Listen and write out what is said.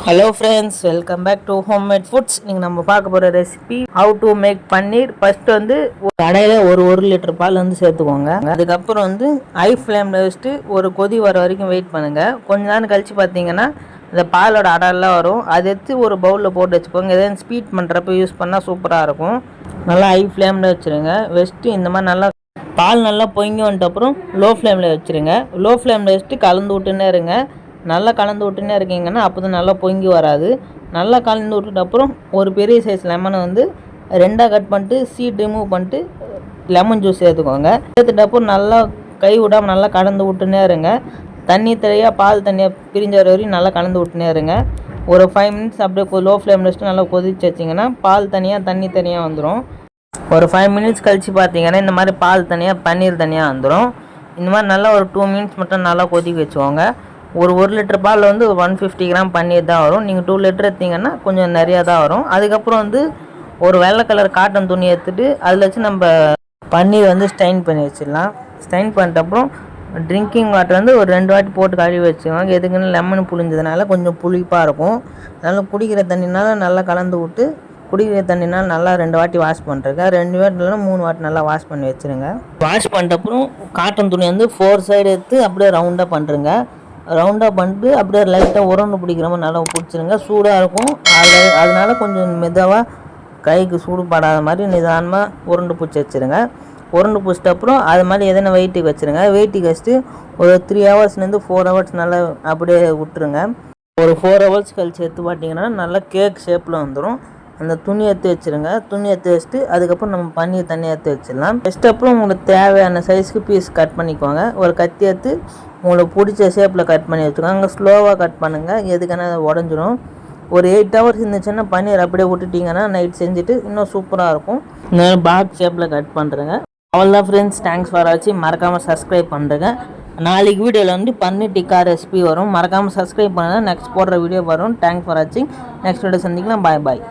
Hello friends, welcome back to homemade foods. நீங்கள் நம்ம பார்க்க போகிற recipe how to make paneer. First வந்து ஒரு கடையில் ஒரு லிட்டர் பால் வந்து சேர்த்துக்கோங்க. அதுக்கப்புறம் வந்து ஹை ஃப்ளேமில் வச்சுட்டு ஒரு கொதி வர வரைக்கும் வெயிட் பண்ணுங்கள். கொஞ்ச நேரம் கழித்து பார்த்தீங்கன்னா இந்த பாலோட அடெல்லாம் வரும். அதை எடுத்து ஒரு பவுலில் போட்டு வச்சுக்கோங்க. எதாவது ஸ்வீட் பண்ணுறப்ப யூஸ் பண்ணால் சூப்பராக இருக்கும். நல்லா ஹை ஃப்ளேமில் வச்சுருங்க. வச்சுட்டு இந்த மாதிரி நல்லா பால் நல்லா பொங்கி வந்துட்டு அப்புறம் லோ ஃப்ளேமில் வச்சுருங்க. லோ ஃப்ளேமில் வச்சுட்டு கலந்து விட்டுன்னே இருங்க. நல்லா கலந்து விட்டுன்னே இருக்கீங்கன்னா அப்போ தான் நல்லா பொங்கி வராது. நல்லா கலந்து விட்டுட்டு அப்புறம் ஒரு பெரிய சைஸ் லெமனை வந்து ரெண்டாக கட் பண்ணிட்டு சீட் ரிமூவ் பண்ணிட்டு லெமன் ஜூஸ் சேர்த்துக்கோங்க. சேர்த்துட்டு அப்புறம் நல்லா கை விடாமல் நல்லா கலந்து விட்டுன்னே இருங்க. தண்ணி தனியாக பால் தண்ணியாக பிரிஞ்ச வரையும் நல்லா கலந்து விட்டுனே இருங்க. ஒரு 5 மினிட்ஸ் அப்படியே லோ ஃப்ளேமில் வச்சுட்டு நல்லா கொதிச்சு வச்சிங்கன்னா பால் தனியாக தண்ணி தனியாக வந்துடும். ஒரு 5 மினிட்ஸ் கழித்து பார்த்தீங்கன்னா இந்த மாதிரி பால் தனியாக பன்னீர் தனியாக வந்துடும். இந்த மாதிரி நல்லா ஒரு 2 மினிட்ஸ் மட்டும் நல்லா கொதிக்க வச்சுக்கோங்க. ஒரு லிட்டர் பாலில் வந்து 150 கிராம் பன்னீர் தான் வரும். நீங்கள் 2 லிட்டர் எடுத்தீங்கன்னா கொஞ்சம் நிறையா தான் வரும். அதுக்கப்புறம் வந்து ஒரு வெள்ளை கலர் காட்டன் துணி எடுத்துகிட்டு அதில் வச்சு நம்ம பன்னீர் வந்து ஸ்டைன் பண்ணி வச்சிடலாம். ஸ்டைன் பண்ணிட்ட அப்புறம் ட்ரிங்கிங் வாட்டர் வந்து ஒரு 2 வாட்டி போட்டு கழுவி வச்சுக்கோங்க. எதுக்குன்னு லெமன் புளிஞ்சதுனால கொஞ்சம் புளிப்பாக இருக்கும். அதனால் குடிக்கிற தண்ணினால நல்லா கலந்து விட்டு குடிக்கிற தண்ணினால் நல்லா 2 வாட்டி வாஷ் பண்ணுறேங்க. 2 வாட்டி இல்லைனா 3 வாட்டி நல்லா வாஷ் பண்ணி வச்சுருங்க. வாஷ் பண்ணிட்டப்புறம் காட்டன் துணி வந்து 4 சைடு எடுத்து அப்படியே ரவுண்டாக பண்ணுறேங்க. ரவுண்டாக பண்ணிட்டு அப்படியே லைட்டாக உருண்டை பிடிக்கிற மாதிரி நல்லா பிடிச்சிருங்க. சூடாக இருக்கும். அதனால கொஞ்சம் மெதுவாக கைக்கு சூடு படாத மாதிரி நிதானமாக உருண்டை பிடிச்சி வச்சுருங்க. உருண்டை பிடிச்சிட்ட அப்புறம் அது மாதிரி எதனா வெயிட்டுக்கு வச்சுருங்க. வெயிட்டுக்கு வச்சுட்டு ஒரு 3 ஹவர்ஸ்லேருந்து 4 ஹவர்ஸ் நல்லா அப்படியே விட்டுருங்க. ஒரு 4 ஹவர்ஸ் கழிச்சு எடுத்து பார்த்தீங்கன்னா நல்லா கேக் ஷேப்பில் வந்துடும். அந்த துணி எடுத்து வச்சுருங்க. துணி எடுத்து வச்சுட்டு அதுக்கப்புறம் நம்ம பன்னீர் தண்ணி எடுத்து வச்சிடலாம். ஃபஸ்ட் அப்புறம் உங்களுக்கு தேவையான சைஸ்க்கு பீஸ் கட் பண்ணிக்கோங்க. ஒரு கத்தி எடுத்து உங்களுக்கு பிடிச்ச ஷேப்பில் கட் பண்ணி வச்சுக்கோங்க. ஸ்லோவாக கட் பண்ணுங்கள், எதுக்கான உடஞ்சிரும். ஒரு 8 ஹவர்ஸ் இருந்துச்சுன்னா பன்னீர் அப்படியே விட்டுட்டிங்கன்னா நைட் செஞ்சுட்டு இன்னும் சூப்பராக இருக்கும். இந்த பாக்ஸ் ஷேப்பில் கட் பண்ணுறேங்க. அவ்வளோதான் ஃப்ரெண்ட்ஸ், தேங்க்ஸ் ஃபார் வாட்சிங். மறக்காமல் சப்ஸ்கிரைப் பண்ணுறேங்க. நாளைக்கு வீடியோவில் வந்து பன்னீர் டிக்கா ரெசிபி வரும். மறக்காமல் சப்ஸ்கிரைப் பண்ணுங்கள். நெக்ஸ்ட் போடுற வீடியோ வரும். தேங்க்ஸ் ஃபார் வாட்சிங். நெக்ஸ்ட் வீடியோ சந்திக்கலாம். பாய் பாய்.